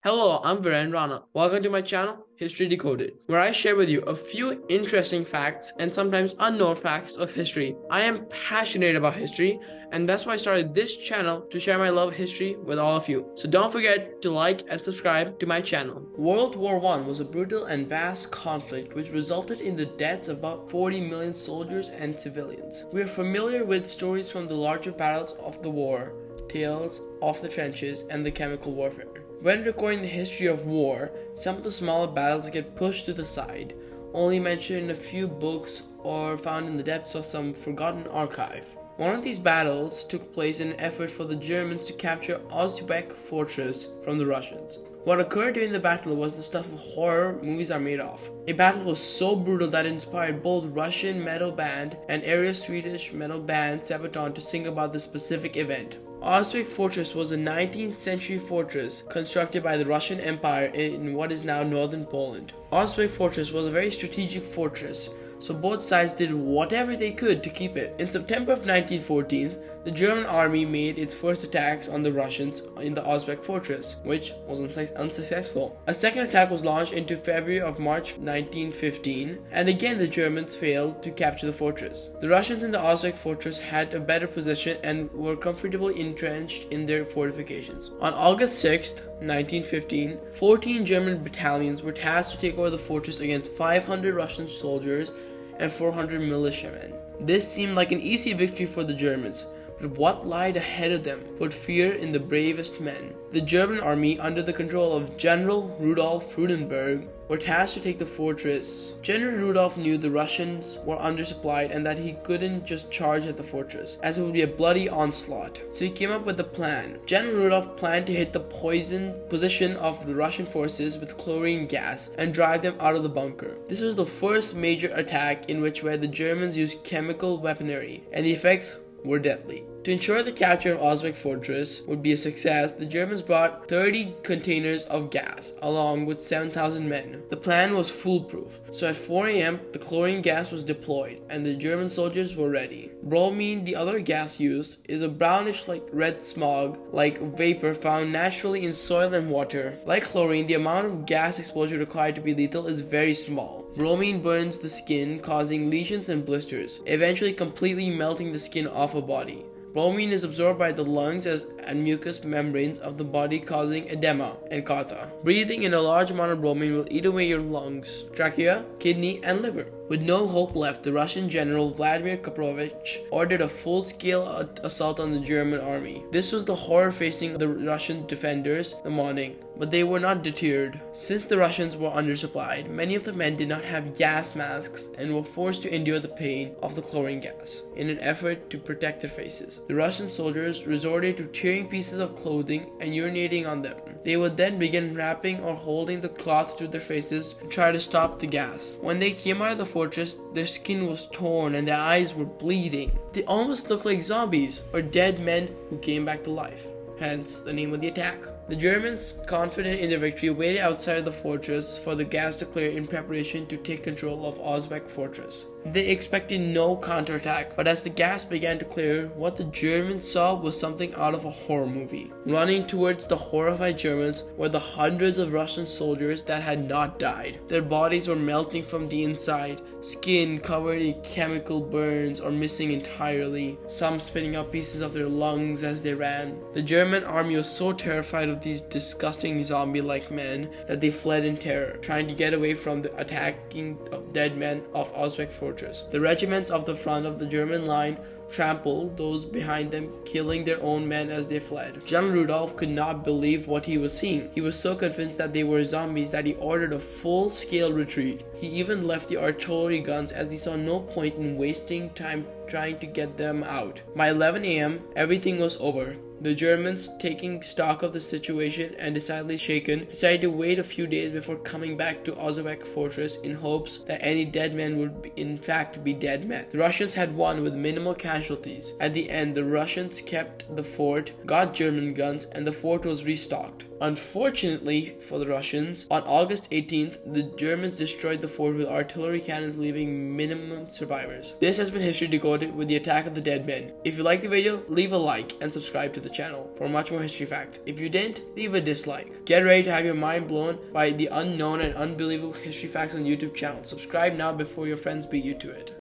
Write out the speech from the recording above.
Hello, I'm Viren Rana. Welcome to my channel, History Decoded, where I share with you a few interesting facts and sometimes unknown facts of history. I am passionate about history, and that's why I started this channel to share my love of history with all of you. So don't forget to like and subscribe to my channel. World War I was a brutal and vast conflict which resulted in the deaths of about 40 million soldiers and civilians. We are familiar with stories from the larger battles of the war, tales of the trenches, and the chemical warfare. When recording the history of war, some of the smaller battles get pushed to the side, only mentioned in a few books or found in the depths of some forgotten archive. One of these battles took place in an effort for the Germans to capture Auschwitz fortress from the Russians. What occurred during the battle was the stuff of horror movies are made of. A battle was so brutal that it inspired both Russian metal band and area Swedish metal band Sabaton to sing about the specific event. Auschwitz Fortress was a 19th century fortress constructed by the Russian Empire in what is now northern Poland. Auschwitz Fortress was a very strategic fortress, so both sides did whatever they could to keep it. In September of 1914, the German army made its first attacks on the Russians in the Auschwitz Fortress, which was unsuccessful. A second attack was launched into February of March 1915, and again the Germans failed to capture the fortress. The Russians in the Auschwitz Fortress had a better position and were comfortably entrenched in their fortifications. On August 6, 1915, 14 German battalions were tasked to take over the fortress against 500 Russian soldiers and 400 militiamen. This seemed like an easy victory for the Germans, but what lied ahead of them put fear in the bravest men. The German army, under the control of General Rudolf Freudenberg, were tasked to take the fortress. General Rudolf knew the Russians were undersupplied and that he couldn't just charge at the fortress, as it would be a bloody onslaught. So he came up with a plan. General Rudolf planned to hit the poisoned position of the Russian forces with chlorine gas and drive them out of the bunker. This was the first major attack in which where the Germans used chemical weaponry, and the effects were deadly. To ensure the capture of Auschwitz Fortress would be a success, the Germans brought 30 containers of gas along with 7,000 men. The plan was foolproof, so at 4 a.m. the chlorine gas was deployed and the German soldiers were ready. Bromine, the other gas used, is a brownish red smog-like vapor found naturally in soil and water. Like chlorine, the amount of gas exposure required to be lethal is very small. Bromine burns the skin, causing lesions and blisters, eventually completely melting the skin off a body. Bromine is absorbed by the lungs and mucous membranes of the body, causing edema and catarrh. Breathing in a large amount of bromine will eat away your lungs, trachea, kidney, and liver. With no hope left, the Russian general Vladimir Kaprovich ordered a full-scale assault on the German army. This was the horror facing the Russian defenders the morning, but they were not deterred. Since the Russians were undersupplied, many of the men did not have gas masks and were forced to endure the pain of the chlorine gas in an effort to protect their faces. The Russian soldiers resorted to tearing pieces of clothing and urinating on them. They would then begin wrapping or holding the cloth to their faces to try to stop the gas. When they came out of the fortress, their skin was torn and their eyes were bleeding. They almost looked like zombies or dead men who came back to life. Hence the name of the attack. The Germans, confident in their victory, waited outside the fortress for the gas to clear in preparation to take control of Auschwitz Fortress. They expected no counterattack, but as the gas began to clear, what the Germans saw was something out of a horror movie. Running towards the horrified Germans were the hundreds of Russian soldiers that had not died. Their bodies were melting from the inside, skin covered in chemical burns or missing entirely, some spitting out pieces of their lungs as they ran. The German army was so terrified of these disgusting zombie-like men that they fled in terror, trying to get away from the attacking dead men of Auschwitz Fortress. The regiments of the front of the German line trampled those behind them, killing their own men as they fled. General Rudolf could not believe what he was seeing. He was so convinced that they were zombies that he ordered a full-scale retreat. He even left the artillery guns as he saw no point in wasting time trying to get them out. By 11 a.m., everything was over. The Germans, taking stock of the situation and decidedly shaken, decided to wait a few days before coming back to Auschwitz Fortress in hopes that any dead men would in fact be dead men. The Russians had won with minimal casualties. At the end, the Russians kept the fort, got German guns, and the fort was restocked. Unfortunately for the Russians, on August 18th, the Germans destroyed the fort with artillery cannons, leaving minimum survivors. This has been History Decoded with the Attack of the Dead Men. If you liked the video, leave a like and subscribe to the channel for much more history facts. If you didn't, leave a dislike. Get ready to have your mind blown by the unknown and unbelievable history facts on YouTube channel. Subscribe now before your friends beat you to it.